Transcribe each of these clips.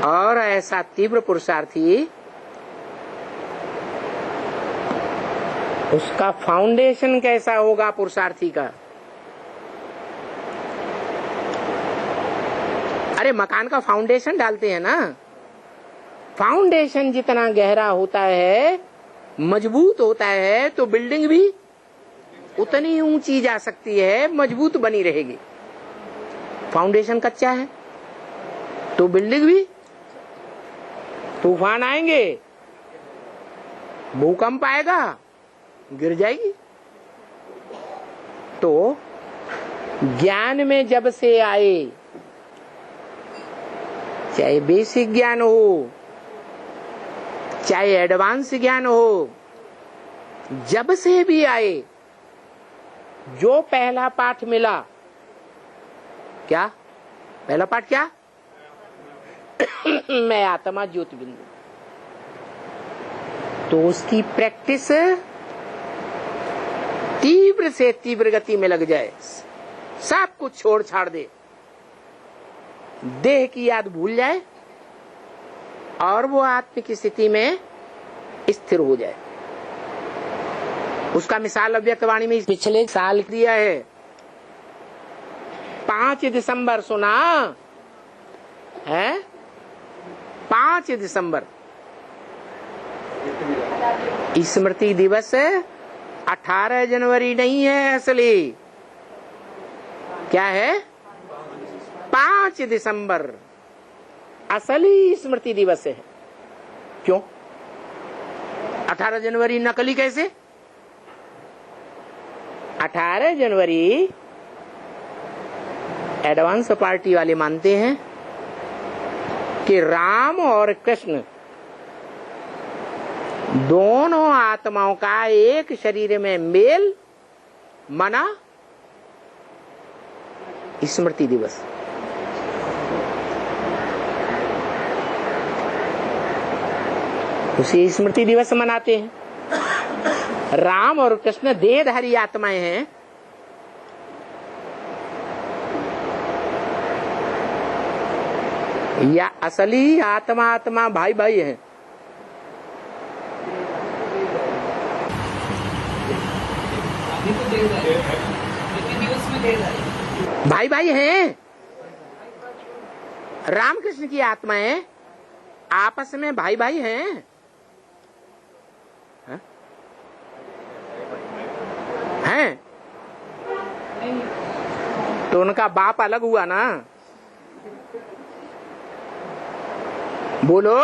और ऐसा तीव्र पुरुषार्थी, उसका फाउंडेशन कैसा होगा पुरुषार्थी का? अरे मकान का फाउंडेशन डालते हैं ना, फाउंडेशन जितना गहरा होता है, मजबूत होता है, तो बिल्डिंग भी उतनी ऊंची जा सकती है, मजबूत बनी रहेगी। फाउंडेशन कच्चा है तो बिल्डिंग भी, तूफान आएंगे, भूकंप आएगा, गिर जाएगी। तो ज्ञान में जब से आए, चाहे बेसिक ज्ञान हो चाहे एडवांस ज्ञान हो, जब से भी आए, जो पहला पाठ मिला, क्या पहला पाठ? क्या? मैं आत्मा ज्योति बिंदु। तो उसकी प्रैक्टिस तीव्र से तीव्र गति में लग जाए, सब कुछ छोड़ छाड़ दे, देह की याद भूल जाए और वो आत्म की स्थिति में स्थिर हो जाए। उसका मिसाल अव्यक्तवाणी में पिछले साल दिया है। 5 दिसंबर सुना है? 5 दिसंबर स्मृति दिवस 18 जनवरी नहीं है, असली क्या है? 5 दिसंबर असली स्मृति दिवस है। क्यों? 18 जनवरी नकली कैसे? 18 जनवरी एडवांस पार्टी वाले मानते हैं कि राम और कृष्ण दोनों आत्माओं का एक शरीर में मेल मना स्मृति दिवस। उसी स्मृति दिवस मनाते हैं। राम और कृष्ण देहधारी आत्माएं हैं, या असली आत्मा आत्मा भाई भाई हैं? भाई भाई हैं। राम कृष्ण की आत्माएं आपस में भाई भाई हैं। हैं? तो उनका बाप अलग हुआ ना? बोलो।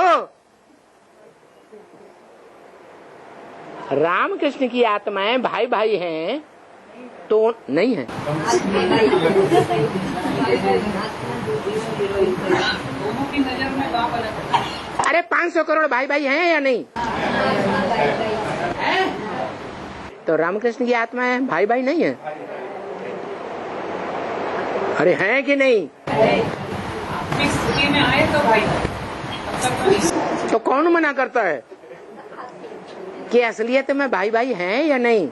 राम कृष्ण की आत्माएं भाई भाई हैं तो नहीं है? अरे 500 करोड़ भाई भाई हैं या नहीं? तो रामकृष्ण की आत्माएं भाई भाई नहीं है? अरे हैं कि नहीं? में आए तो भाई। तो कौन मना करता है कि असलियत में भाई भाई हैं या नहीं?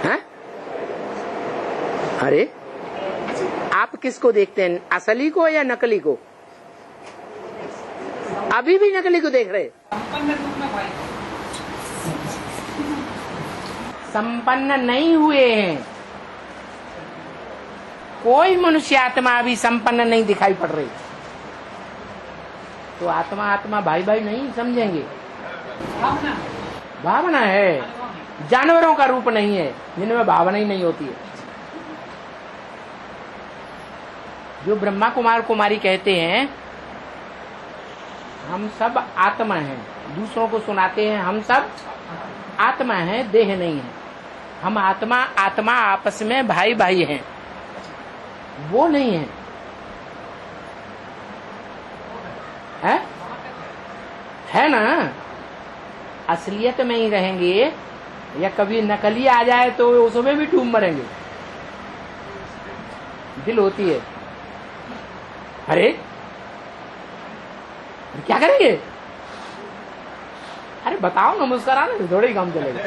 हैं? अरे आप किसको देखते हैं, असली को या नकली को? अभी भी नकली को देख रहे। संपन्न नहीं हुए हैं। कोई मनुष्य आत्मा अभी संपन्न नहीं दिखाई पड़ रही, तो आत्मा आत्मा भाई भाई नहीं समझेंगे। भावना है, जानवरों का रूप नहीं है जिनमें भावना ही नहीं होती है। जो ब्रह्मा कुमार कुमारी कहते हैं हम सब आत्मा हैं, दूसरों को सुनाते हैं हम सब आत्मा हैं, देह नहीं है। हम आत्मा आत्मा आपस में भाई भाई हैं, वो नहीं है। है ना? असलियत में ही रहेंगे, या कभी नकली आ जाए तो उसमें भी डूब मरेंगे। दिल होती है। अरे क्या करेंगे? अरे बताओ ना, मुस्कुराना थोड़ा ही काम चलेगा।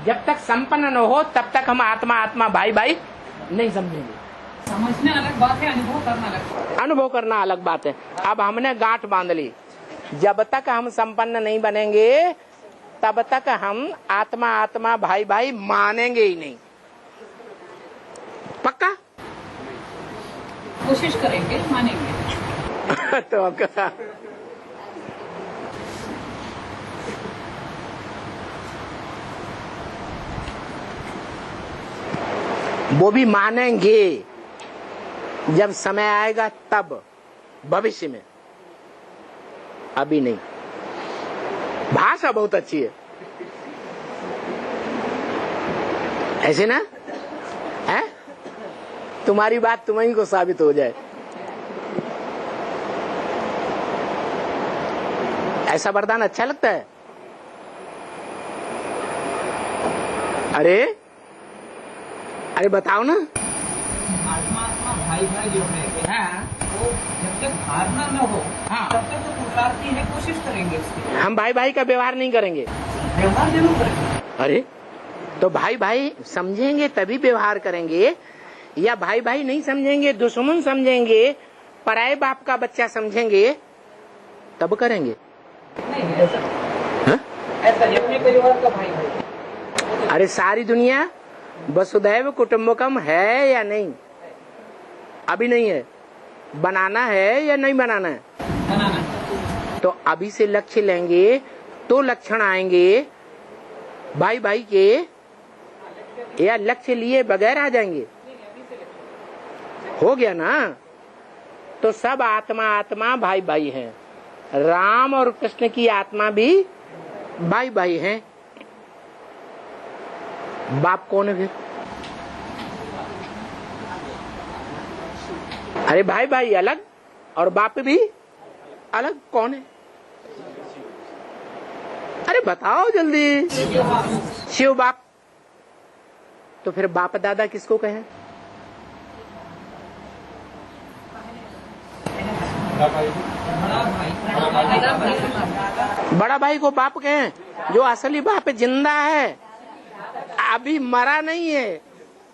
जब तक संपन्न न हो तब तक हम आत्मा आत्मा भाई भाई नहीं समझेंगे। समझना अलग बात है, अनुभव करना अलग। अनुभव करना अलग बात है। अब हमने गांठ बांध ली, जब तक हम संपन्न नहीं बनेंगे तब तक हम आत्मा आत्मा भाई भाई मानेंगे ही नहीं। पक्का? कोशिश करेंगे, मानेंगे। तो वो भी मानेंगे जब समय आएगा तब, भविष्य में, अभी नहीं। भाषा बहुत अच्छी है, ऐसे ना है? तुम्हारी बात तुम्हीं को साबित हो जाए। ऐसा वरदान अच्छा लगता है? अरे अरे बताओ ना। आत्मा आत्मा भाई भाई जो है, वो जब तक धारणा न हो तब तक तो पुरुषार्थी है, कोशिश करेंगे इसकी। हम भाई भाई का व्यवहार नहीं करेंगे। व्यवहार जरूर करेंगे। अरे तो भाई भाई समझेंगे तभी व्यवहार करेंगे, या भाई भाई नहीं समझेंगे, दुश्मन समझेंगे, पराये बाप का बच्चा समझेंगे तब करेंगे? नहीं ऐसा नहीं, अपने परिवार का भाई भाई। अरे सारी दुनिया वसुधैव कुटुंबकम है या नहीं? अभी नहीं है। बनाना है या नहीं बनाना है? बनाना। तो अभी से लक्ष्य लेंगे तो लक्षण आएंगे भाई भाई के, या लक्ष्य लिए बगैर आ जाएंगे? हो गया ना? तो सब आत्मा आत्मा भाई भाई हैं। राम और कृष्ण की आत्मा भी भाई भाई हैं। बाप कौन है फिर? अरे भाई भाई अलग और बाप भी अलग, कौन है? अरे बताओ जल्दी। शिव बाप। तो फिर बाप दादा किसको कहें? बड़ा भाई को बाप कहें, जो असली बाप जिंदा है, अभी मरा नहीं है,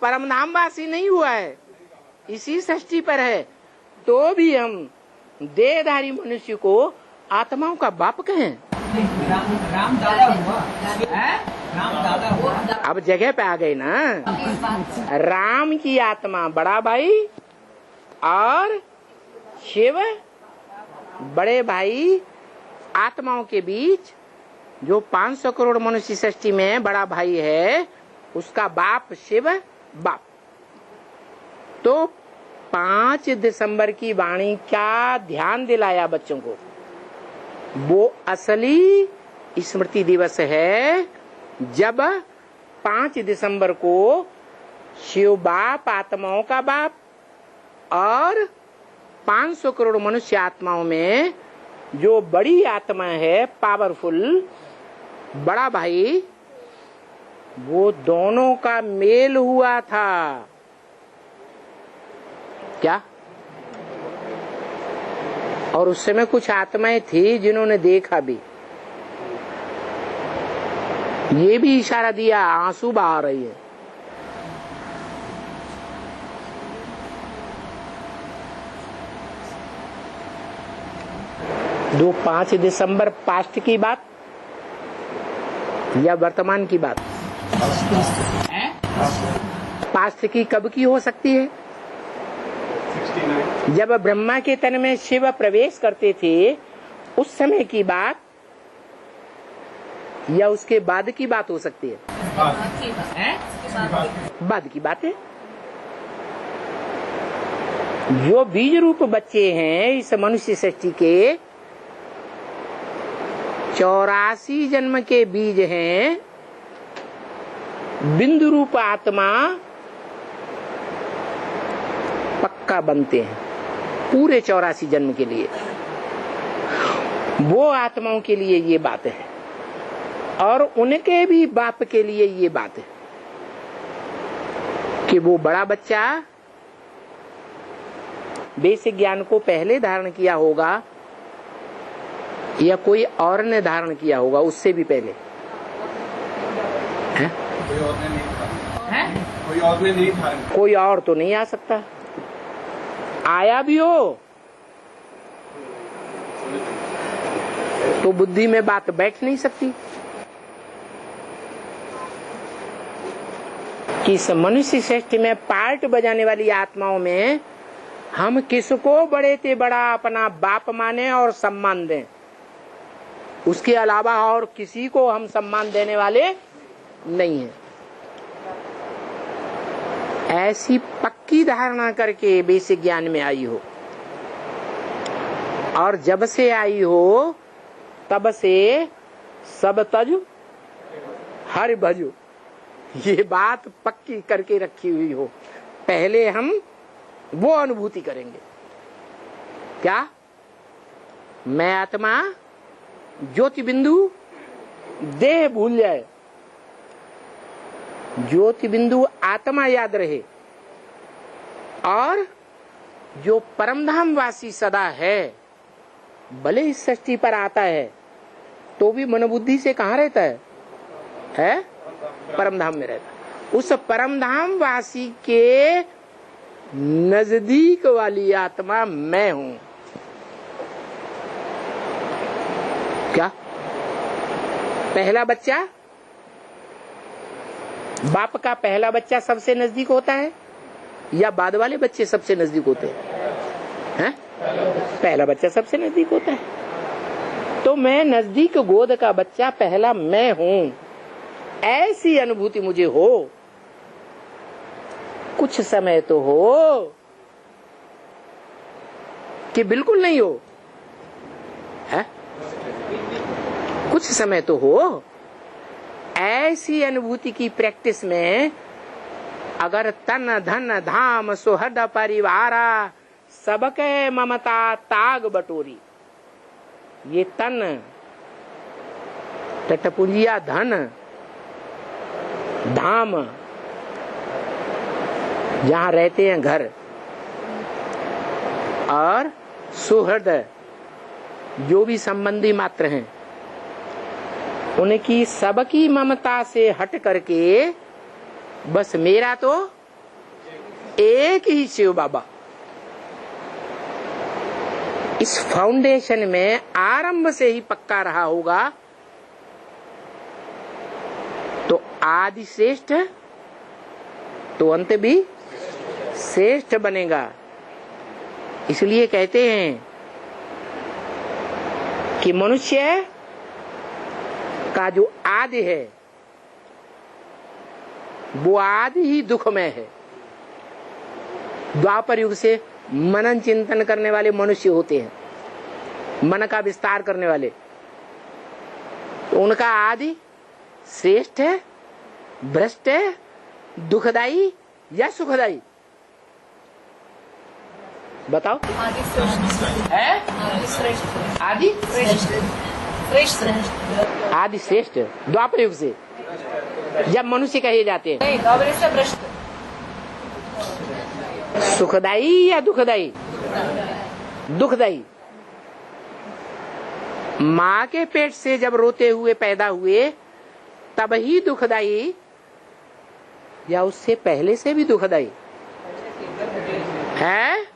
परमधामवासी नहीं हुआ है, इसी सृष्टि पर है, तो भी हम देहधारी मनुष्य को आत्माओं का बाप कहें? राम दादा हुआ, राम दादा हुआ। अब जगह पे आ गई ना। राम की आत्मा बड़ा भाई और शिव बड़े भाई, आत्माओं के बीच जो 500 करोड़ मनुष्य सृष्टि में बड़ा भाई है, उसका बाप शिव बाप। तो 5 दिसंबर की वाणी क्या ध्यान दिलाया बच्चों को? वो असली स्मृति दिवस है जब 5 दिसंबर को शिव बाप आत्माओं का बाप और 500 करोड़ मनुष्य आत्माओं में जो बड़ी आत्मा है, पावरफुल बड़ा भाई, वो दोनों का मेल हुआ था। क्या? और उस समय कुछ आत्माएं थी जिन्होंने देखा भी। ये भी इशारा दिया, आंसू बहा रही है। दो 5 दिसंबर पास्ट की बात या वर्तमान की बात? पास्ट की कब की हो सकती है? 69। जब ब्रह्मा के तन में शिव प्रवेश करते थे उस समय की बात, या उसके बाद की बात हो सकती है? बाद की बात है। जो बीज रूप बच्चे हैं इस मनुष्य सृष्टि के, 84 जन्म के बीज हैं, बिंदु रूप आत्मा पक्का बनते हैं पूरे 84 जन्म के लिए। वो आत्माओं के लिए ये बात है और उनके भी बाप के लिए ये बात है कि वो बड़ा बच्चा बेसिक ज्ञान को पहले धारण किया होगा या कोई और ने धारण किया होगा उससे भी पहले है? कोई और ने नहीं था। कोई और तो नहीं आ सकता, आया भी हो तो बुद्धि में बात बैठ नहीं सकती कि इस मनुष्य सृष्टि में पार्ट बजाने वाली आत्माओं में हम किसको बड़े से बड़ा अपना बाप माने और सम्मान दें, उसके अलावा और किसी को हम सम्मान देने वाले नहीं हैं। ऐसी पक्की धारणा करके बेसिक ज्ञान में आई हो, और जब से आई हो तब से सब तज हरि भजो, ये बात पक्की करके रखी हुई हो। पहले हम वो अनुभूति करेंगे, क्या मैं आत्मा ज्योति बिंदु, देह भूल जाए, ज्योति बिंदु आत्मा याद रहे, और जो परमधाम वासी सदा है, भले इस सृष्टि पर आता है तो भी मनोबुद्धि से कहाँ रहता है? परमधाम में रहता। उस परमधाम वासी के नजदीक वाली आत्मा मैं हूं। क्या पहला बच्चा, बाप का पहला बच्चा सबसे नजदीक होता है या बाद वाले बच्चे सबसे नजदीक होते हैं? पहला बच्चा सबसे नजदीक होता है। तो मैं नजदीक गोद का बच्चा पहला मैं हूं, ऐसी अनुभूति मुझे हो, कुछ समय तो हो कि बिल्कुल नहीं हो, है? कुछ समय तो हो। ऐसी अनुभूति की प्रैक्टिस में अगर तन धन धाम सुहृद परिवारा सबके ममता ताग बटोरी, ये तन टटपुंजिया धन धाम जहां रहते हैं घर, और सुहृद जो भी संबंधी मात्र हैं, उनकी सबकी ममता से हट करके बस मेरा तो एक ही शिव बाबा। इस फाउंडेशन में आरंभ से ही पक्का रहा होगा तो आदि श्रेष्ठ तो अंत भी श्रेष्ठ बनेगा। इसलिए कहते हैं कि मनुष्य का जो आदि है वो आदि ही दुखमय है। द्वापर युग से मनन चिंतन करने वाले मनुष्य होते हैं, मन का विस्तार करने वाले, तो उनका आदि श्रेष्ठ है, भ्रष्ट है, दुखदाई या सुखदाई? बताओ। आदि श्रेष्ठ है? आदि श्रेष्ठ आदि श्रेष्ठ द्वापर युग से जब मनुष्य कहे जाते हैं, नहीं, द्वापर से भ्रष्ट। सुखदाई या दुखदाई? दुखदाई। माँ के पेट से जब रोते हुए पैदा हुए तब ही दुखदाई या उससे पहले से भी दुखदाई है?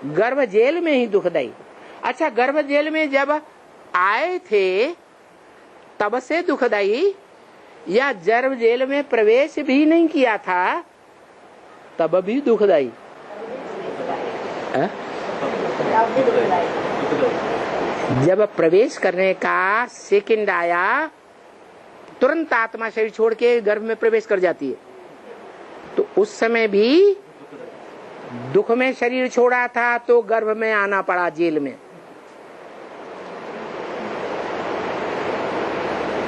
गर्भ जेल में ही दुखदाई। अच्छा, गर्भ जेल में जब आए थे तब से दुखदाई, या गर्भ जेल में प्रवेश भी नहीं किया था तब भी दुखदाई? जब प्रवेश करने का सेकंड आया तुरंत आत्मा शरीर छोड़ के गर्भ में प्रवेश कर जाती है, तो उस समय भी दुख में शरीर छोड़ा था तो गर्भ में आना पड़ा जेल में।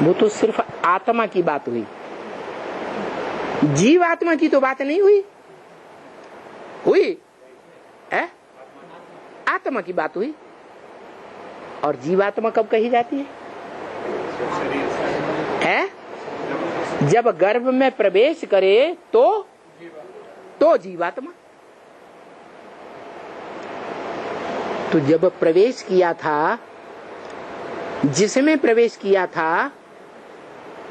वो तो सिर्फ आत्मा की बात हुई, जीव आत्मा की तो बात नहीं हुई। हुई है? आत्मा की बात हुई। और जीवात्मा कब कही जाती है? जब गर्भ में प्रवेश करे तो जीवात्मा। तो जब प्रवेश किया था, जिसमें प्रवेश किया था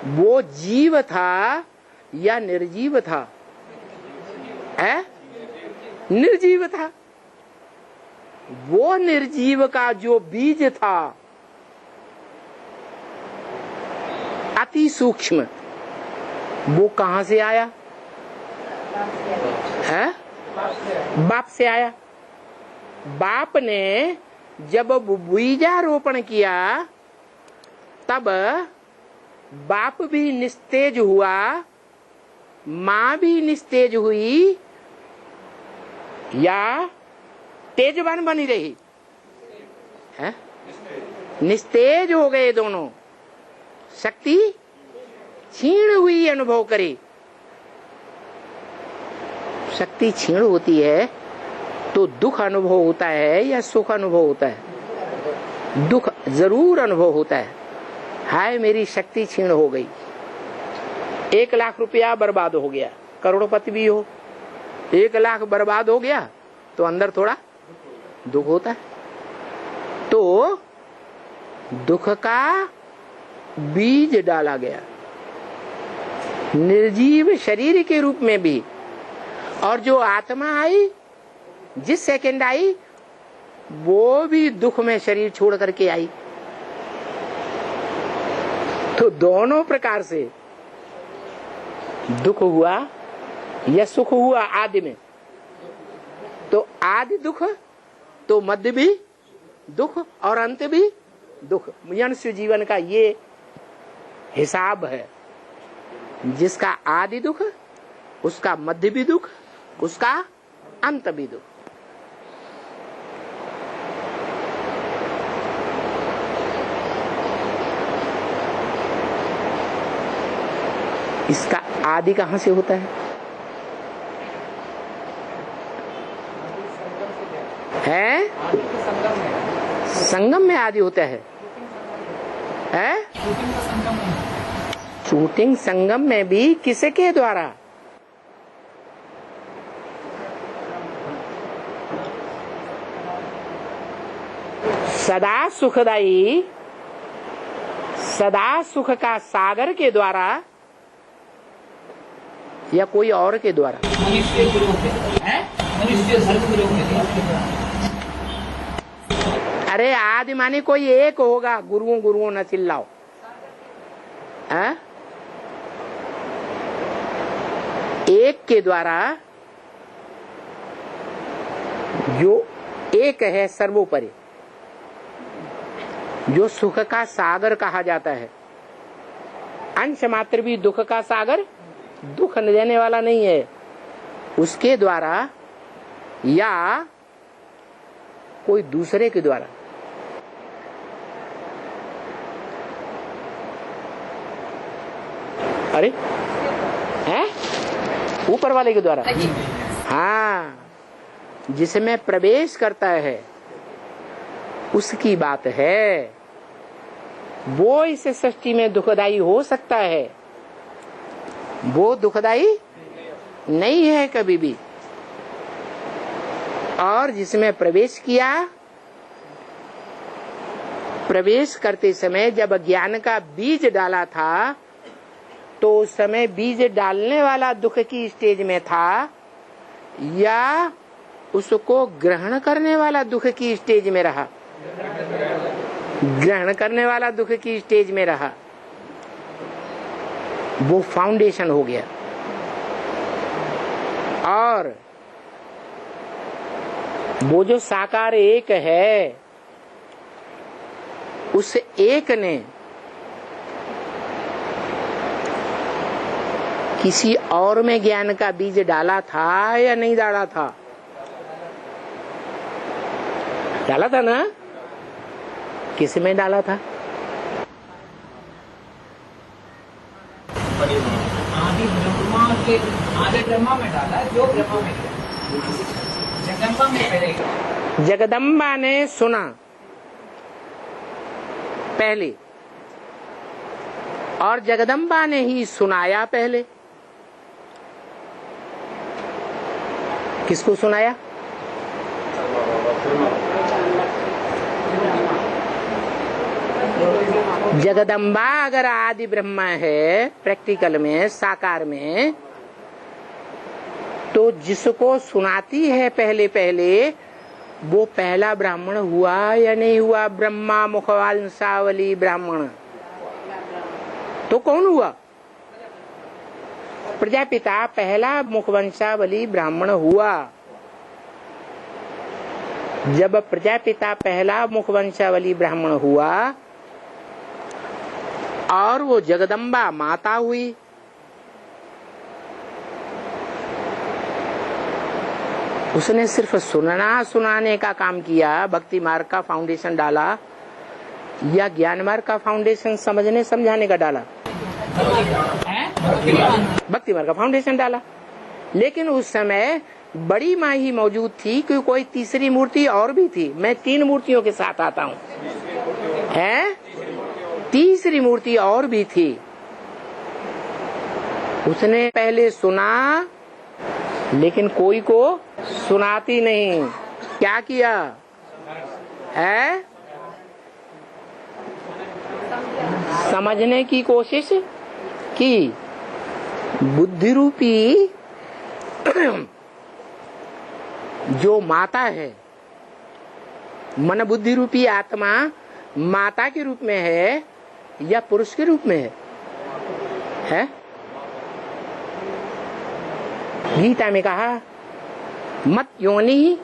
वो जीव था या निर्जीव था? है, निर्जीव था। वो निर्जीव का जो बीज था अति सूक्ष्म, वो कहां से आया है? बाप से आया। बाप ने जब बीजारोपण किया तब बाप भी निस्तेज हुआ, माँ भी निस्तेज हुई, या तेजवान बनी रही है? निस्तेज हो गए दोनों, शक्ति क्षीण हुई अनुभव करे। शक्ति क्षीण होती है तो दुख अनुभव होता है या सुख अनुभव होता है? दुख जरूर अनुभव होता है। हाय मेरी शक्ति क्षीण हो गई, 1 लाख रुपया बर्बाद हो गया, करोड़पति भी हो, 1 लाख बर्बाद हो गया तो अंदर थोड़ा दुख होता है। तो दुख का बीज डाला गया निर्जीव शरीर के रूप में भी, और जो आत्मा आई जिस सेकंड आई वो भी दुख में शरीर छोड़ करके आई। तो दोनों प्रकार से दुख हुआ या सुख हुआ आदि में। तो आदि दुख तो मध्य भी दुख और अंत भी दुख। मनुष्य जीवन का ये हिसाब है, जिसका आदि दुख, उसका मध्य भी दुख, उसका अंत भी दुख। इसका आदि कहां से होता है? संगम में आदि होता है। शूटिंग संगम में भी किसके द्वारा? सदा सुखदाई, सदा सुख का सागर के द्वारा या कोई और के द्वारा? अरे आदि माने कोई एक होगा, गुरुओं न चिल्लाओ। एक के द्वारा, जो एक है सर्वोपरि, जो सुख का सागर कहा जाता है। अंश मात्र भी दुख का सागर दुख न देने वाला नहीं है, उसके द्वारा या कोई दूसरे के द्वारा। अरे है ऊपर वाले के द्वारा। हाँ, जिसमें प्रवेश करता है उसकी बात है। वो इस सृष्टि में दुखदाई हो सकता है, वो दुखदाई नहीं है कभी भी। और जिसमें प्रवेश किया, प्रवेश करते समय जब ज्ञान का बीज डाला था तो उस समय बीज डालने वाला दुख की स्टेज में था या उसको ग्रहण करने वाला दुख की स्टेज में रहा? ग्रहण करने वाला दुख की स्टेज में रहा। वो फाउंडेशन हो गया। और वो जो साकार एक है, उस एक ने किसी और में ज्ञान का बीज डाला था या नहीं डाला था? डाला था ना? किस में डाला था? आदि ब्रह्मा में डाला, जो ब्रह्मा में जगदम्बा में पहले। जगदम्बा ने सुना पहले, और जगदम्बा ने ही सुनाया पहले। किसको सुनाया? जगदम्बा अगर आदि ब्रह्मा है प्रैक्टिकल में, साकार में, तो जिसको सुनाती है पहले पहले वो पहला ब्राह्मण हुआ या नहीं हुआ? ब्रह्मा मुखवंशावली ब्राह्मण। तो कौन हुआ? प्रजापिता पहला मुखवंशावली ब्राह्मण हुआ। जब प्रजापिता पहला मुखवंशावली ब्राह्मण हुआ और वो जगदम्बा माता हुई, उसने सिर्फ सुनना सुनाने का काम किया, भक्ति मार्ग का फाउंडेशन डाला, या ज्ञान मार्ग का फाउंडेशन समझने समझाने का डाला? भक्ति मार्ग का फाउंडेशन डाला। लेकिन उस समय बड़ी माँ ही मौजूद थी कि कोई तीसरी मूर्ति और भी थी। मैं 3 मूर्तियों के साथ आता हूँ, है? तीसरी मूर्ति और भी थी। उसने पहले सुना लेकिन कोई को सुनाती नहीं। क्या किया है? समझने की कोशिश की। बुद्धि रूपी जो माता है, मन बुद्धि रूपी आत्मा माता के रूप में है या पुरुष के रूप में है? गीता में कहा मत योनि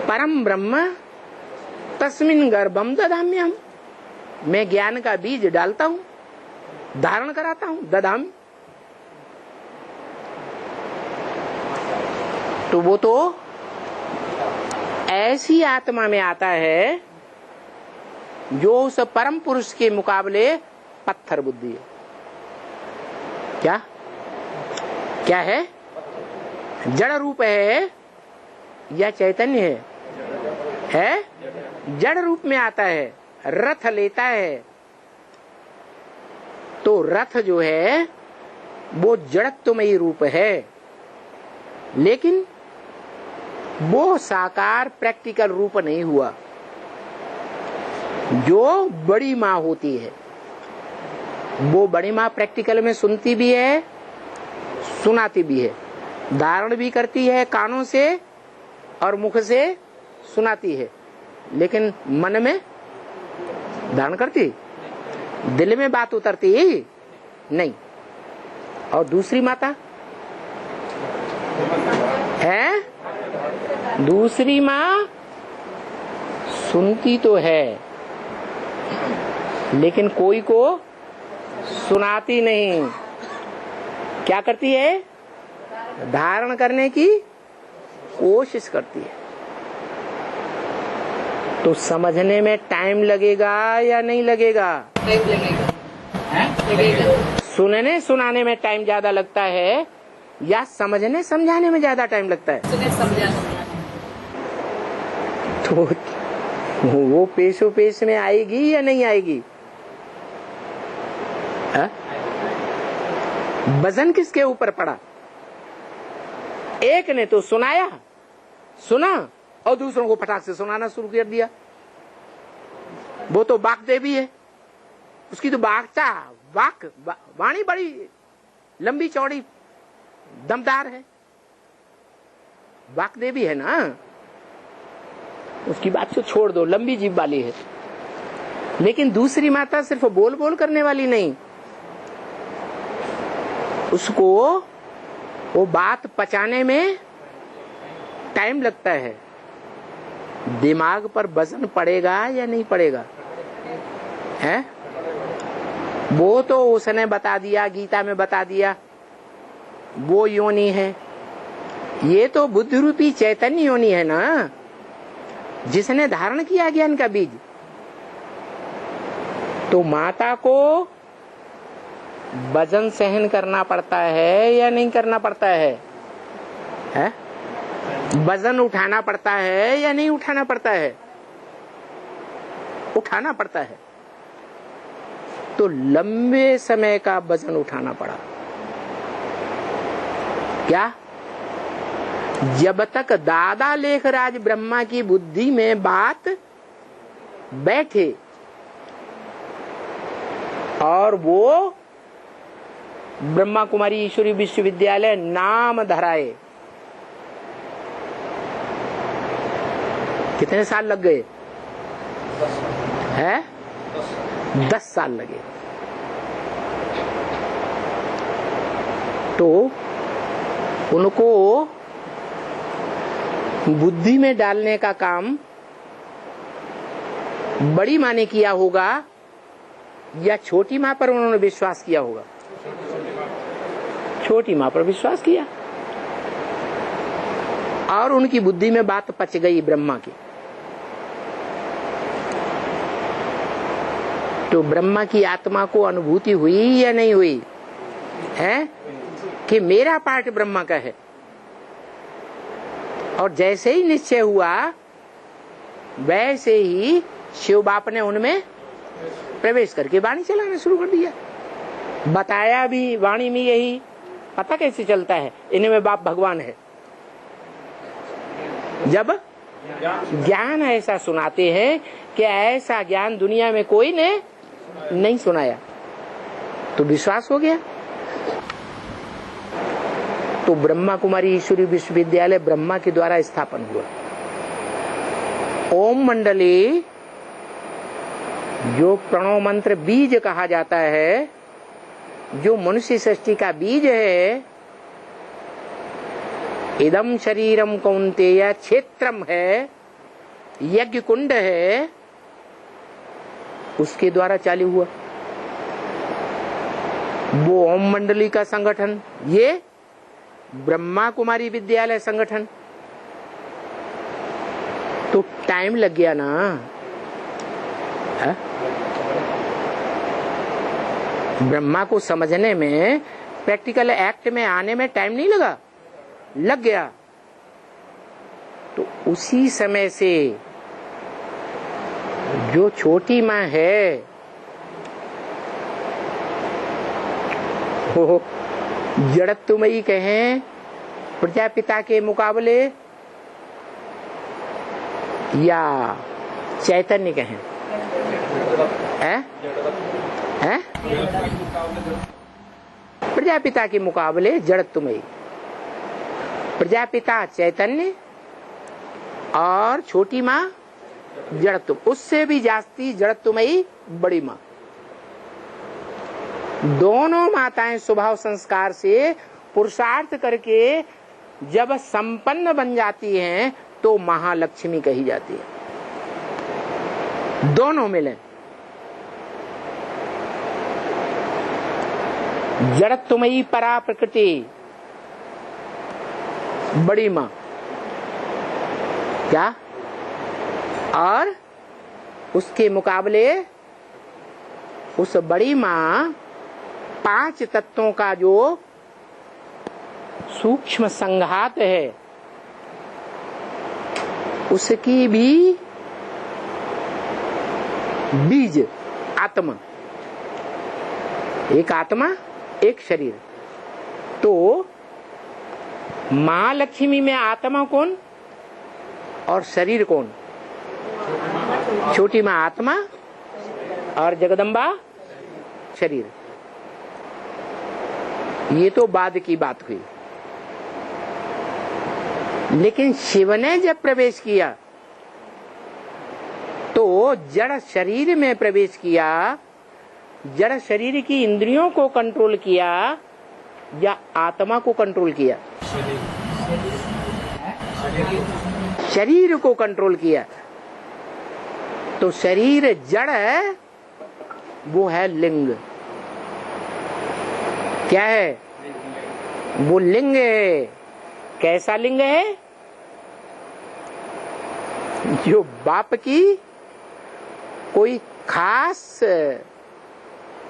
परम ब्रह्म तस्मिन गर्भम दधाम्यहम्। मैं ज्ञान का बीज डालता हूँ, धारण कराता हूँ, दधामी। तो वो तो ऐसी आत्मा में आता है जो उस परम पुरुष के मुकाबले पत्थर बुद्धि है। क्या क्या है? जड़ रूप है या चैतन्य है? जड़ रूप में आता है, रथ लेता है। तो रथ जो है वो जड़त्वमयी रूप है, लेकिन वो साकार प्रैक्टिकल रूप नहीं हुआ जो बड़ी माँ होती है। वो बड़ी माँ प्रैक्टिकल में सुनती भी है, सुनाती भी है, धारण भी करती है कानों से और मुख से सुनाती है, लेकिन मन में धारण करती, दिल में बात उतरती नहीं। और दूसरी माता है, दूसरी माँ सुनती तो है लेकिन कोई को सुनाती नहीं। क्या करती है? धारण करने की कोशिश करती है। तो समझने में टाइम लगेगा या नहीं लगेगा? लगेगा। सुनने सुनाने में टाइम ज्यादा लगता है या समझने समझाने में ज्यादा टाइम लगता है? सुने समझाने। तो वो पेशो पेश में आएगी या नहीं आएगी? वजन किसके ऊपर पड़ा? एक ने तो सुनाया, सुना और दूसरों को फटाक से सुनाना शुरू कर दिया। वो तो वाक देवी है, उसकी तो वाणी बड़ी लंबी चौड़ी दमदार है, वाक देवी है ना, उसकी बात को छोड़ दो, लंबी जीभ वाली है। लेकिन दूसरी माता सिर्फ बोल बोल करने वाली नहीं, उसको वो बात पचाने में टाइम लगता है। दिमाग पर वजन पड़ेगा या नहीं पड़ेगा? है? वो तो उसने बता दिया, गीता में बता दिया, वो योनि है। ये तो बुद्धि रूपी चैतन्य योनि है ना, जिसने धारण किया ज्ञान का बीज। तो माता को वजन सहन करना पड़ता है या नहीं करना पड़ता है? वजन उठाना पड़ता है या नहीं उठाना पड़ता है? उठाना पड़ता है। तो लंबे समय का वजन उठाना पड़ा। क्या? जब तक दादा लेखराज ब्रह्मा की बुद्धि में बात बैठे और वो ब्रह्मा कुमारी ईश्वरी विश्वविद्यालय नाम धराए, कितने साल लग गए हैं? 10 साल लगे। तो उनको बुद्धि में डालने का काम बड़ी माँ ने किया होगा या छोटी माँ पर उन्होंने विश्वास किया होगा? छोटी माँ पर विश्वास किया और उनकी बुद्धि में बात पच गई ब्रह्मा की। तो ब्रह्मा की आत्मा को अनुभूति हुई या नहीं हुई है कि मेरा पार्ट ब्रह्मा का है। और जैसे ही निश्चय हुआ वैसे ही शिव बाप ने उनमें प्रवेश करके वाणी चलाना शुरू कर दिया। बताया भी वाणी में यही। पता कैसे चलता है? इनमें बाप भगवान है। जब ज्ञान ऐसा सुनाते हैं कि ऐसा ज्ञान दुनिया में कोई ने नहीं सुनाया, तो विश्वास हो गया। तो ब्रह्मा कुमारी ईश्वरी विश्वविद्यालय ब्रह्मा के द्वारा स्थापन हुआ। ओम मंडली जो प्रणव मंत्र बीज कहा जाता है, जो मनुष्य सृष्टि का बीज है, इदम शरीरम कौन्तेय क्षेत्रम है, यज्ञ कुंड है, उसके द्वारा चालू हुआ वो ओम मंडली का संगठन, ये ब्रह्मा कुमारी विद्यालय संगठन। तो टाइम लग गया ना है? ब्रह्मा को समझने में, प्रैक्टिकल एक्ट में आने में टाइम नहीं लगा, लग गया। तो उसी समय से जो छोटी माँ है वो जड़त्वमयी कहें प्रजापिता के मुकाबले या चैतन्य कहें, हैं? प्रजापिता के मुकाबले जड़त्वमयी। प्रजापिता चैतन्य और छोटी माँ जड़त्व, उससे भी जास्ती जड़त्वमयी बड़ी माँ। दोनों माताएं स्वभाव संस्कार से पुरुषार्थ करके जब संपन्न बन जाती हैं तो महालक्ष्मी कही जाती है। दोनों मिले, जड़त्वमयी परा प्रकृति बड़ी माँ क्या, और उसके मुकाबले उस बड़ी माँ 5 तत्वों का जो सूक्ष्म संघात है उसकी भी बीज आत्मा, एक आत्मा एक शरीर। तो महालक्ष्मी में आत्मा कौन और शरीर कौन? छोटी माँ आत्मा और जगदम्बा शरीर। ये तो बाद की बात हुई। लेकिन शिव ने जब प्रवेश किया तो जड़ शरीर में प्रवेश किया, जड़ शरीर की इंद्रियों को कंट्रोल किया या आत्मा को कंट्रोल किया? शरीर को कंट्रोल किया। तो शरीर जड़ है, वो है लिंग। क्या है वो? लिंग है। कैसा लिंग है? जो बाप की कोई खास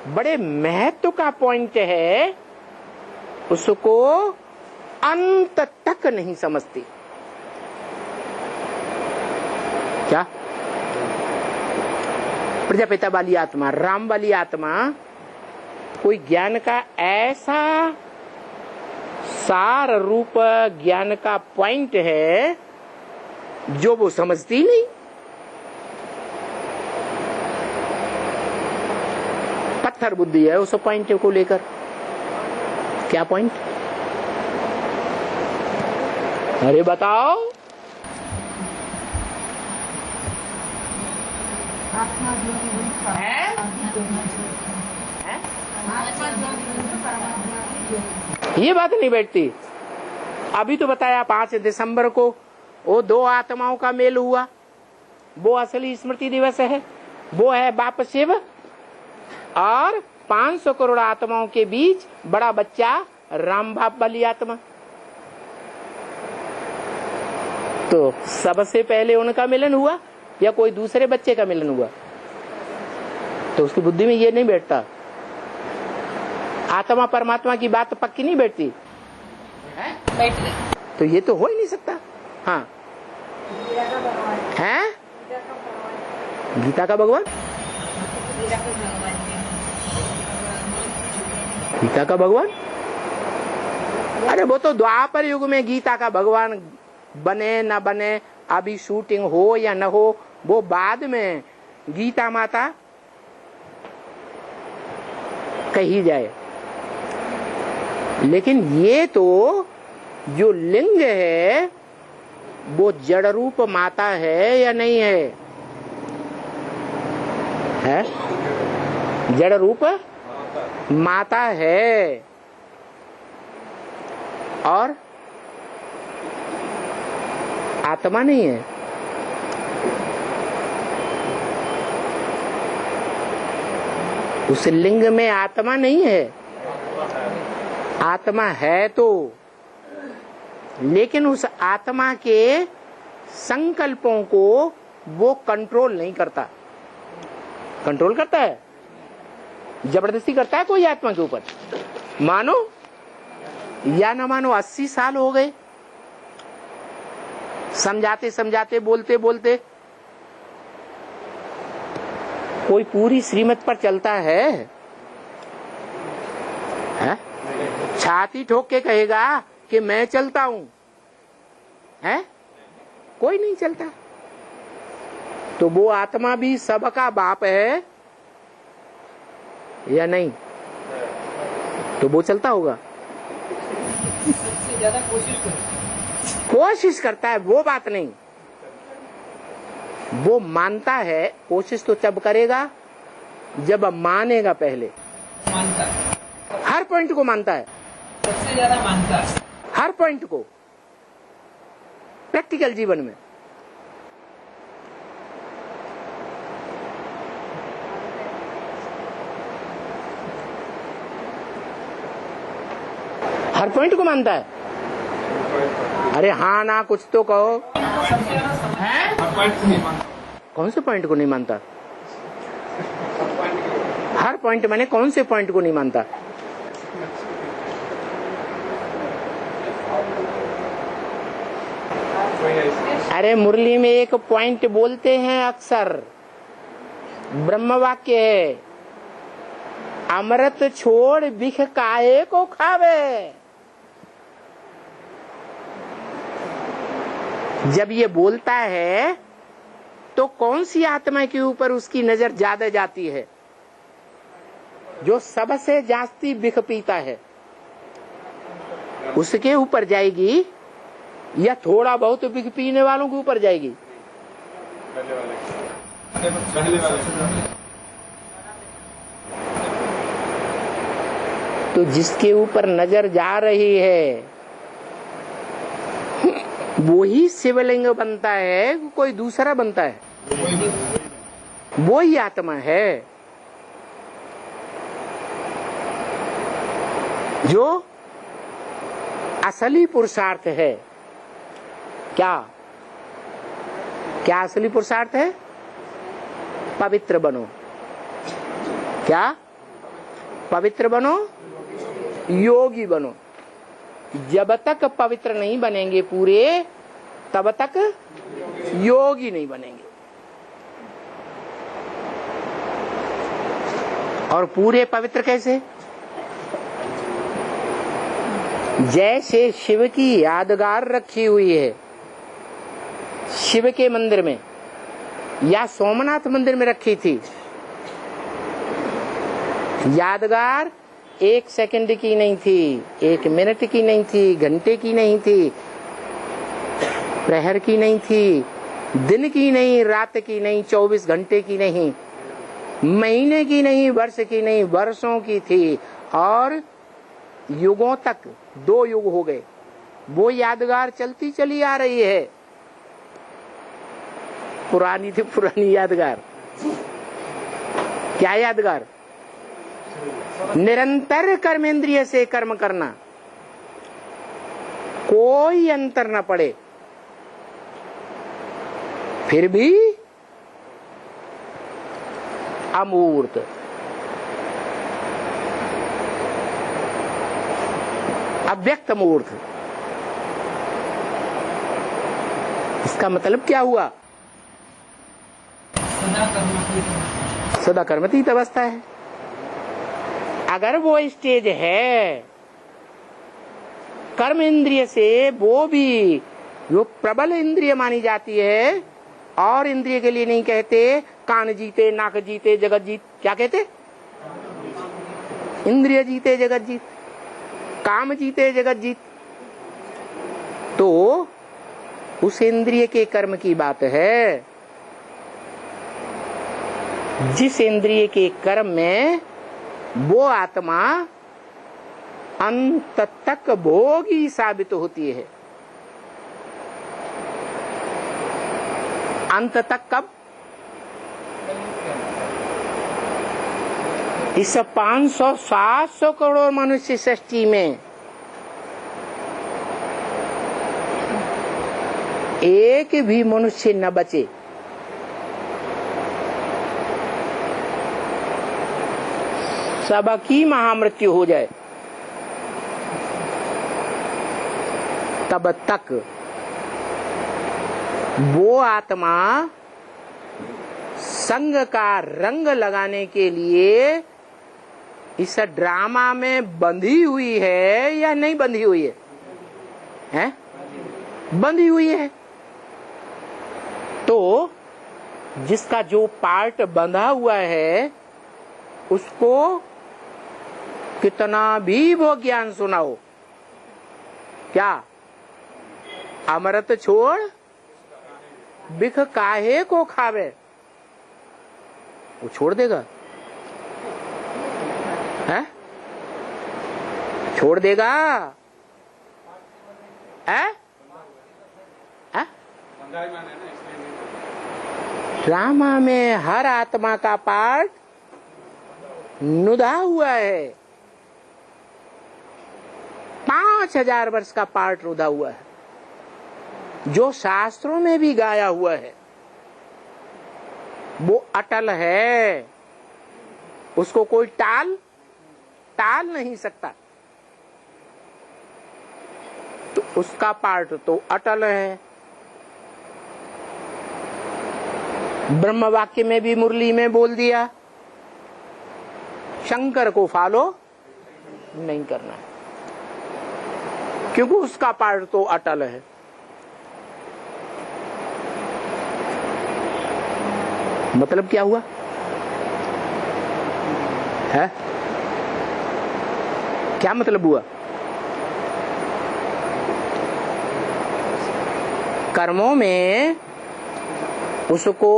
बड़े महत्व का पॉइंट है, उसको अंत तक नहीं समझती। क्या? प्रजापिता वाली आत्मा, राम वाली आत्मा कोई ज्ञान का ऐसा सार रूप ज्ञान का पॉइंट है जो वो समझती नहीं। पत्थर बुद्धि है उस पॉइंट को लेकर। क्या पॉइंट? अरे बताओ। ये बात नहीं बैठती। अभी तो बताया 5 दिसंबर को वो 2 आत्माओं का मेल हुआ, वो असली स्मृति दिवस है। वो है बाप शिव और 500 करोड़ आत्माओं के बीच बड़ा बच्चा राम बाप वाली आत्मा। तो सबसे पहले उनका मिलन हुआ या कोई दूसरे बच्चे का मिलन हुआ? तो उसकी बुद्धि में ये नहीं बैठता। आत्मा परमात्मा की बात पक्की नहीं बैठती है? बैठ गई। तो ये तो हो ही नहीं सकता। हाँ है गीता का भगवान, गीता का भगवान। अरे वो तो द्वापर युग में गीता का भगवान बने न बने, अभी शूटिंग हो या न हो, वो बाद में गीता माता कही जाए। लेकिन ये तो जो लिंग है वो जड़ रूप माता है या नहीं है? है जड़ रूप माता है और आत्मा नहीं है। उस लिंग में आत्मा नहीं है। आत्मा है तो, लेकिन उस आत्मा के संकल्पों को वो कंट्रोल नहीं करता। कंट्रोल करता है, जबरदस्ती करता है कोई आत्मा के ऊपर? मानो या ना मानो 80 साल हो गए समझाते समझाते, बोलते बोलते। कोई पूरी श्रीमत पर चलता है? छाती ठोक के कहेगा कि मैं चलता हूं, है? कोई नहीं चलता। तो वो आत्मा भी सबका बाप है या नहीं? तो वो चलता होगा। सबसे ज्यादा कोशिश करता है, वो बात नहीं। वो मानता है। कोशिश तो तब करेगा जब मानेगा। पहले मानता है, हर पॉइंट को मानता है, सबसे ज्यादा मानता है हर पॉइंट को प्रैक्टिकल जीवन में। हर पॉइंट को मानता है। अरे हाँ ना कुछ तो कहो। कौन से पॉइंट को नहीं मानता? हर पॉइंट मैंने कौन से पॉइंट को नहीं मानता? अरे मुरली में एक पॉइंट बोलते हैं अक्सर, ब्रह्म वाक्य है, अमृत छोड़ बिख काहे को खावे। जब ये बोलता है तो कौन सी आत्मा के ऊपर उसकी नजर ज्यादा जाती है? जो सबसे जास्ती बिख पीता है उसके ऊपर जाएगी या थोड़ा बहुत बिख पीने वालों के ऊपर जाएगी? तो जिसके ऊपर नजर जा रही है वो ही शिवलिंग बनता है, कोई दूसरा बनता है? वो ही आत्मा है जो असली पुरुषार्थ है। क्या क्या असली पुरुषार्थ है? पवित्र बनो। क्या? पवित्र बनो, योगी बनो। जब तक पवित्र नहीं बनेंगे पूरे, तब तक योगी नहीं बनेंगे। और पूरे पवित्र कैसे? जैसे शिव की यादगार रखी हुई है शिव के मंदिर में या सोमनाथ मंदिर में रखी थी, यादगार 1 सेकंड की नहीं थी, 1 मिनट की नहीं थी, घंटे की नहीं थी, प्रहर की नहीं थी, दिन की नहीं, रात की नहीं, 24 घंटे की नहीं, महीने की नहीं, वर्ष की नहीं, वर्षों की थी और युगों तक 2 युग हो गए। वो यादगार चलती चली आ रही है। पुरानी थी पुरानी यादगार। क्या यादगार? निरंतर कर्मेंद्रिय से कर्म करना, कोई अंतर न पड़े, फिर भी अमूर्त। अव्यक्त मूर्त। इसका मतलब क्या हुआ? सदा कर्मतीत अवस्था है। अगर वो स्टेज है कर्म इंद्रिय से, वो भी जो प्रबल इंद्रिय मानी जाती है, और इंद्रिय के लिए नहीं कहते कान जीते, नाक जीते, जगत जीत। क्या कहते? इंद्रिय जीते, जगत जीत, काम जीते, जगत जीत। तो उस इंद्रिय के कर्म की बात है जिस इंद्रिय के कर्म में वो आत्मा अंत तक भोगी साबित होती है। अंत तक कब? इस 500-700 करोड़ मनुष्य सृष्टि में एक भी मनुष्य न बचे सबकी महामृत्यु हो जाए, तब तक वो आत्मा संग का रंग लगाने के लिए इस ड्रामा में बंधी हुई है या नहीं बंधी हुई है? हैं? बंधी हुई है। तो जिसका जो पार्ट बंधा हुआ है उसको कितना भी वो ज्ञान सुनाओ, क्या अमृत छोड़ बिख काहे को खावे, वो छोड़ देगा? है? छोड़ देगा? है? है? ड्रामा में हर आत्मा का पार्ट नुदा हुआ है। 5000 वर्ष का पार्ट रुधा हुआ है, जो शास्त्रों में भी गाया हुआ है। वो अटल है, उसको कोई टाल नहीं सकता। तो उसका पार्ट तो अटल है। ब्रह्म वाक्य में भी मुरली में बोल दिया, शंकर को फॉलो नहीं करना है, क्योंकि उसका पार्ट तो अटल है। मतलब क्या हुआ है? क्या मतलब हुआ? कर्मों में उसको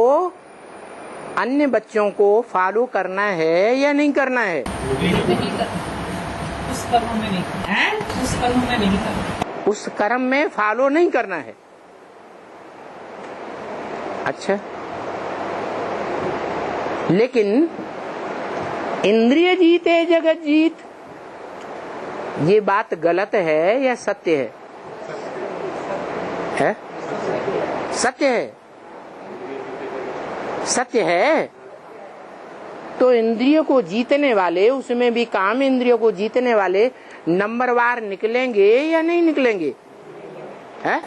अन्य बच्चों को फॉलो करना है या नहीं करना है? नहीं करना। उस कर्म में नहीं करना। उस कर्म में नहीं करना। उस कर्म में फॉलो नहीं करना है। अच्छा, लेकिन इंद्रिय जीते जगत जीत, ये बात गलत है या सत्य है? है? सत्य है। सत्य है। तो इंद्रियों को जीतने वाले, उसमें भी काम इंद्रियों को जीतने वाले नंबरवार निकलेंगे या नहीं निकलेंगे? है?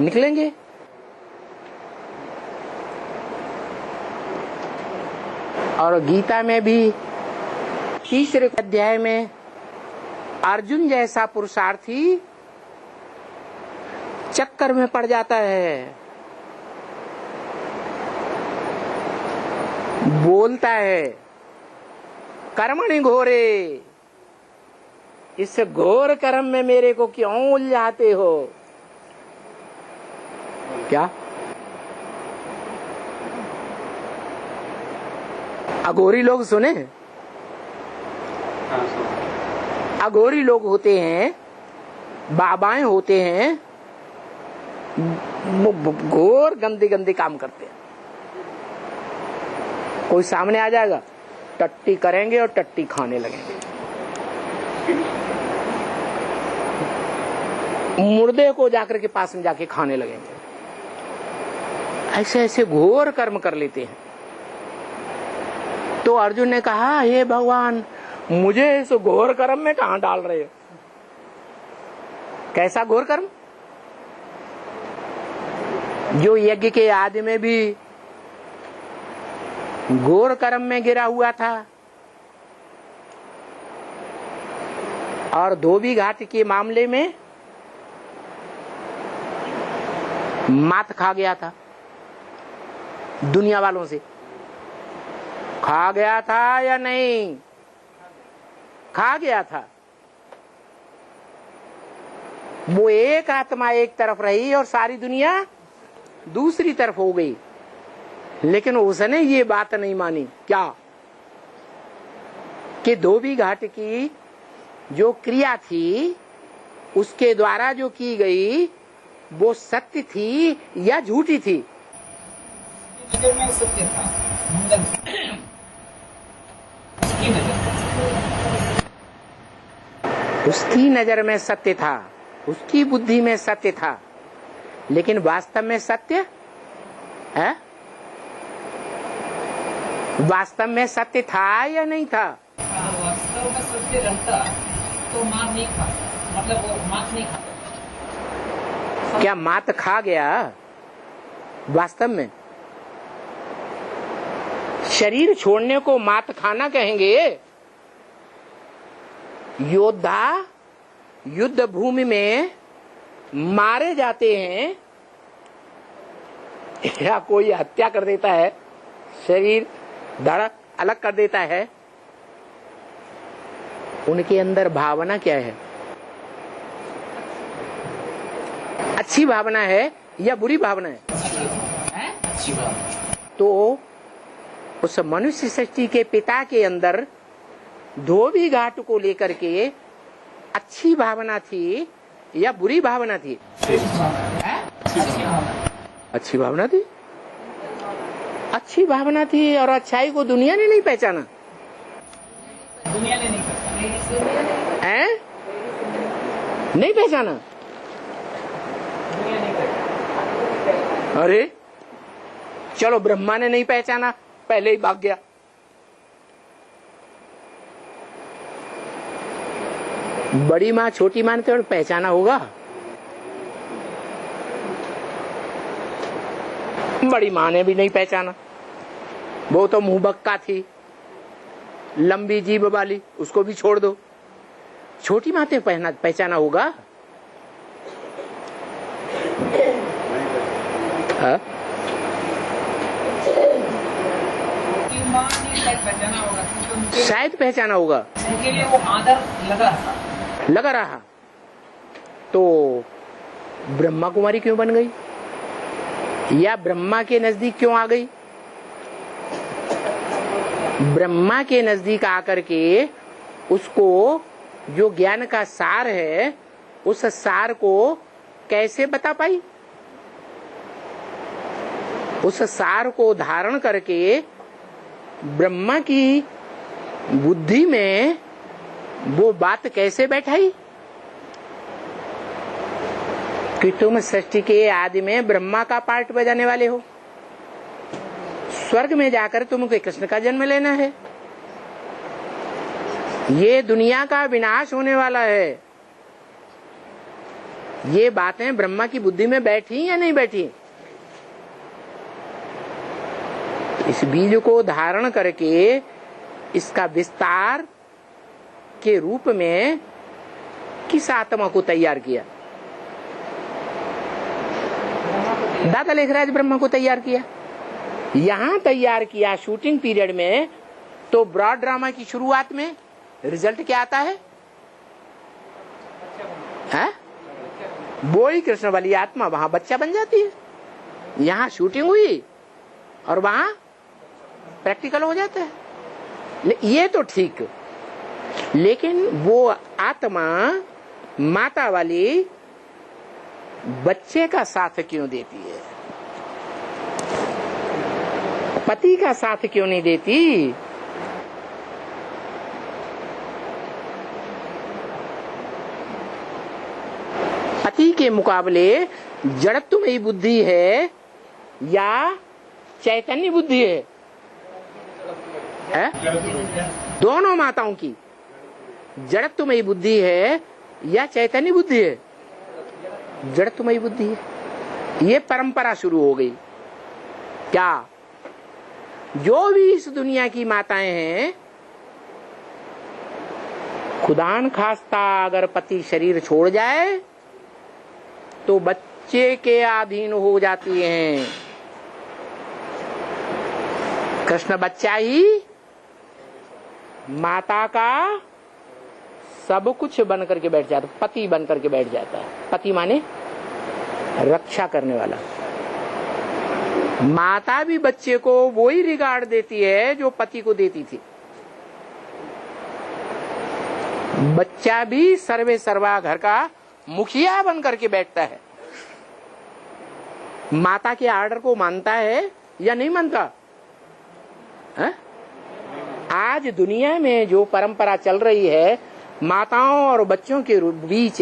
निकलेंगे। और गीता में भी तीसरे अध्याय में अर्जुन जैसा पुरुषार्थी चक्कर में पड़ जाता है, बोलता है कर्मणि घोरे, इस घोर कर्म में मेरे को क्यों उलझाते हो? क्या अघोरी लोग सुने? अघोरी लोग होते हैं, बाबाएं होते हैं, घोर गंदे गंदे काम करते हैं। कोई सामने आ जाएगा, टट्टी करेंगे और टट्टी खाने लगेंगे। मुर्दे को जाकर के पास में जाके खाने लगेंगे। ऐसे ऐसे घोर कर्म कर लेते हैं। तो अर्जुन ने कहा, हे भगवान, मुझे इस घोर कर्म में कहां डाल रहे हो? कैसा घोर कर्म? जो यज्ञ के आदि में भी घोर कर्म में गिरा हुआ था, और धोबी घाट के मामले में मात खा गया था दुनिया वालों से। खा गया था या नहीं? खा गया था। वो एक आत्मा एक तरफ रही और सारी दुनिया दूसरी तरफ हो गई। लेकिन उसने ये बात नहीं मानी। क्या? कि धोबी घाट की जो क्रिया थी, उसके द्वारा जो की गई, वो सत्य थी या झूठी थी? नजर में सत्य था। उसकी नजर में सत्य था, उसकी बुद्धि में सत्य था, लेकिन वास्तव में सत्य है? वास्तव में सत्य था या नहीं था? वास्तव में सत्य रहता तो मार नहीं खा, मतलब वो मात नहीं खाता। क्या मात खा गया? वास्तव में शरीर छोड़ने को मात खाना कहेंगे? योद्धा युद्ध भूमि में मारे जाते हैं या कोई हत्या कर देता है, शरीर धड़क अलग कर देता है, उनके अंदर भावना क्या है? अच्छी भावना है या बुरी भावना है? अच्छी बात। तो उस मनुष्य सृष्टि के पिता के अंदर धोबी घाट को लेकर के अच्छी भावना थी या बुरी भावना थी? अच्छी भावना थी। अच्छी भावना थी और अच्छाई को दुनिया ने नहीं पहचाना। दुनिया ने नहीं करता हैं? नहीं पहचाना। दुनिया नहीं करता। अरे चलो, ब्रह्मा ने नहीं पहचाना, पहले ही भाग गया। बड़ी माँ छोटी माँ ने तो पहचाना होगा। बड़ी माँ ने भी नहीं पहचाना, वो तो मुंह बक्का थी, लंबी जीभ वाली, उसको भी छोड़ दो। छोटी माँ ने पहचाना होगा। हाँ? माँ ने शायद पहचाना होगा, क्योंकि शायद पहचाना होगा, उनके लिए वो आदर लगा रहा। तो ब्रह्मा कुमारी क्यों बन गई, या ब्रह्मा के नजदीक क्यों आ गई? ब्रह्मा के नजदीक आकर के उसको जो ज्ञान का सार है, उस सार को कैसे बता पाई? उस सार को धारण करके ब्रह्मा की बुद्धि में वो बात कैसे बैठाई कि तुम सृष्टि के आदि में ब्रह्मा का पार्ट बजाने वाले हो, स्वर्ग में जाकर तुमको कृष्ण का जन्म लेना है, ये दुनिया का विनाश होने वाला है। ये बातें ब्रह्मा की बुद्धि में बैठी या नहीं बैठी? इस बीज को धारण करके इसका विस्तार के रूप में किस आत्मा को तैयार किया? दादा लेखराज ब्रह्मा को तैयार किया। यहां तैयार किया शूटिंग पीरियड में, तो ब्रॉड ड्रामा की शुरुआत में रिजल्ट क्या आता है? वो ही कृष्ण वाली आत्मा वहां बच्चा बन जाती है। यहाँ शूटिंग हुई और वहां प्रैक्टिकल हो जाता है। ये तो ठीक, लेकिन वो आत्मा माता वाली बच्चे का साथ क्यों देती है, पति का साथ क्यों नहीं देती? पति के मुकाबले जड़त्वमयी बुद्धि है या चैतन्य बुद्धि है? दोनों माताओं की जड़त्वमयी बुद्धि है या चैतन्य बुद्धि है? जड़त्वमयी बुद्धि है। ये परंपरा शुरू हो गई। क्या जो भी इस दुनिया की माताएं हैं, खुदान खास्ता अगर पति शरीर छोड़ जाए तो बच्चे के अधीन हो जाती हैं। कृष्ण बच्चा ही माता का सब कुछ बन करके बैठ जाता, पति बन करके बैठ जाता है। पति माने रक्षा करने वाला। माता भी बच्चे को वही रिगार्ड देती है जो पति को देती थी। बच्चा भी सर्वे सर्वा घर का मुखिया बन करके बैठता है। माता के आर्डर को मानता है या नहीं मानता है? आज दुनिया में जो परंपरा चल रही है, माताओं और बच्चों के बीच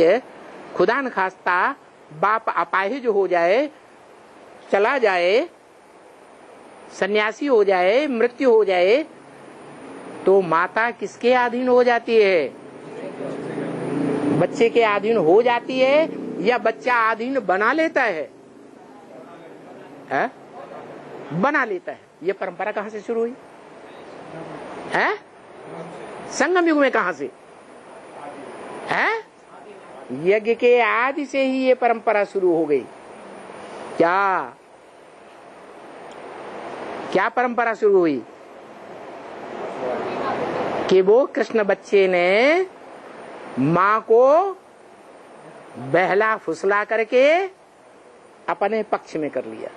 खुदा न खास्ता बाप अपाहिज हो जाए, चला जाए, सन्यासी हो जाए, मृत्यु हो जाए, तो माता किसके अधीन हो जाती है? बच्चे के अधीन हो जाती है या बच्चा अधीन बना लेता है? बना लेता है। ये परंपरा कहां से शुरू हुई है? संगम युग में कहां से है? यज्ञ के आदि से ही ये परंपरा शुरू हो गई। क्या क्या परंपरा शुरू हुई कि वो कृष्ण बच्चे ने माँ को बहला फुसला करके अपने पक्ष में कर लिया।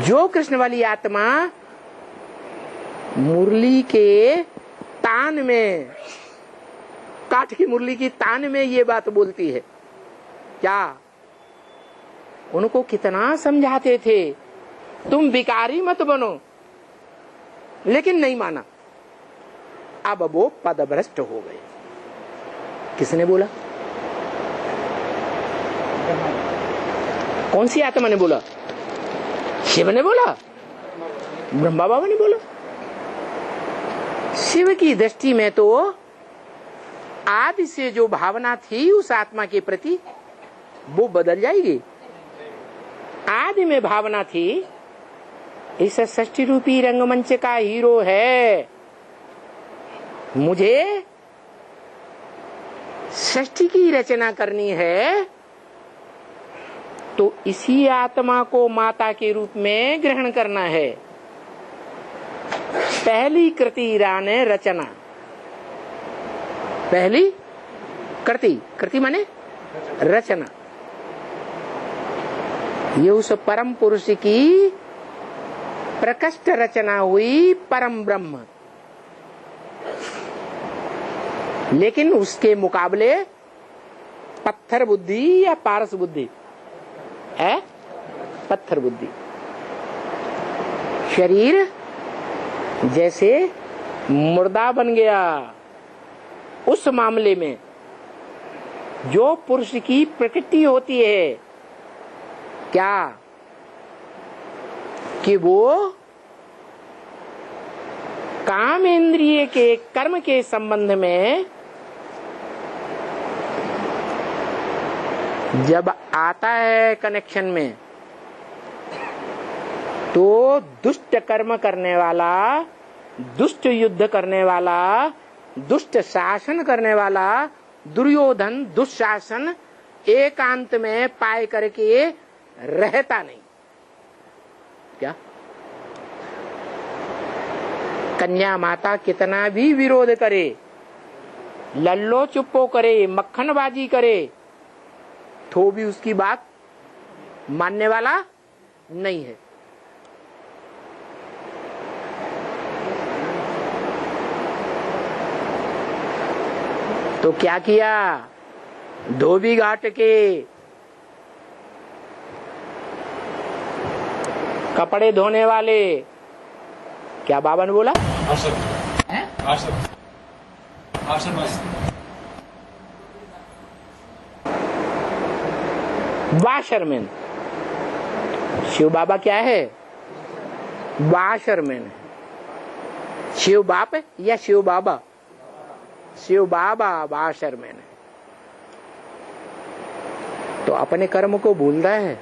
जो कृष्ण वाली आत्मा मुरली के तान में, काठ की मुरली की तान में ये बात बोलती है, क्या उनको कितना समझाते थे तुम विकारी मत बनो, लेकिन नहीं माना। अब वो पदभ्रष्ट हो गए। किसने बोला? कौन सी आत्मा ने बोला? शिव ने बोला? ब्रह्मा बाबा ने बोला? शिव की दृष्टि में तो आदि से जो भावना थी उस आत्मा के प्रति वो बदल जाएगी। आदि में भावना थी इस षष्ठी रूपी रंगमंच का हीरो है, मुझे षष्ठी की रचना करनी है, तो इसी आत्मा को माता के रूप में ग्रहण करना है। पहली कृति राने रचना, पहली कृति, कृति माने रचना। ये उस परम पुरुष की प्रकष्ट रचना हुई परम ब्रह्म। लेकिन उसके मुकाबले पत्थर बुद्धि या पारस बुद्धि है? पत्थर बुद्धि। शरीर जैसे मुर्दा बन गया। उस मामले में जो पुरुष की प्रकृति होती है, क्या कि वो काम इंद्रिय के कर्म के संबंध में जब आता है कनेक्शन में, तो दुष्ट कर्म करने वाला, दुष्ट युद्ध करने वाला, दुष्ट शासन करने वाला दुर्योधन दुशासन एकांत में पाए करके रहता नहीं। क्या कन्या माता कितना भी विरोध करे, लल्लो चुप्पो करे, मक्खनबाजी करे, तो भी उसकी बात मानने वाला नहीं है। तो क्या किया? धोबी घाट के कपड़े धोने वाले, क्या बाबा ने बोला? हैं? वाशरमैन। शिव बाबा क्या है? वाशरमैन है। शिव बाप है या शिव बाबा? शिव बाबा वाशरमैन है। तो अपने कर्म को भूलता है?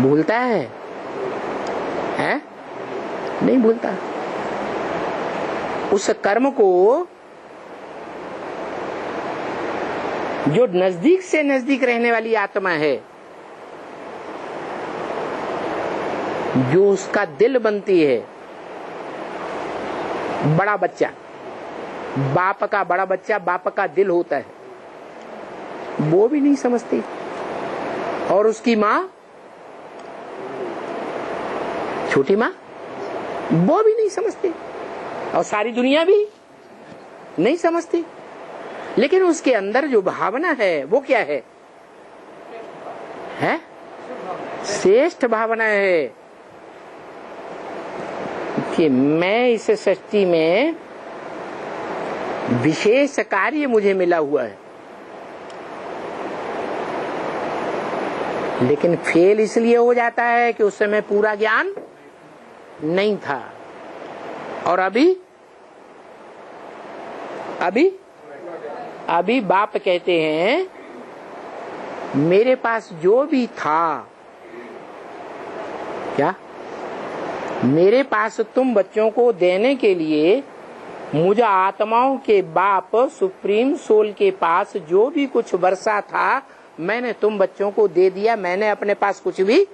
भूलता है? हैं? नहीं भूलता। उस कर्म को जो नजदीक से नजदीक रहने वाली आत्मा है, जो उसका दिल बनती है, बड़ा बच्चा, बाप का बड़ा बच्चा बाप का दिल होता है, वो भी नहीं समझती। और उसकी माँ, छोटी माँ, वो भी नहीं समझती। और सारी दुनिया भी नहीं समझती। लेकिन उसके अंदर जो भावना है वो क्या है? है श्रेष्ठ भावना है कि मैं इस सृष्टि में विशेष कार्य मुझे मिला हुआ है। लेकिन फेल इसलिए हो जाता है कि उस समय पूरा ज्ञान नहीं था। और अभी बाप कहते हैं मेरे पास जो भी था, क्या मेरे पास तुम बच्चों को देने के लिए, मुझे आत्माओं के बाप सुप्रीम सोल के पास जो भी कुछ वर्षा था मैंने तुम बच्चों को दे दिया। मैंने अपने पास कुछ भी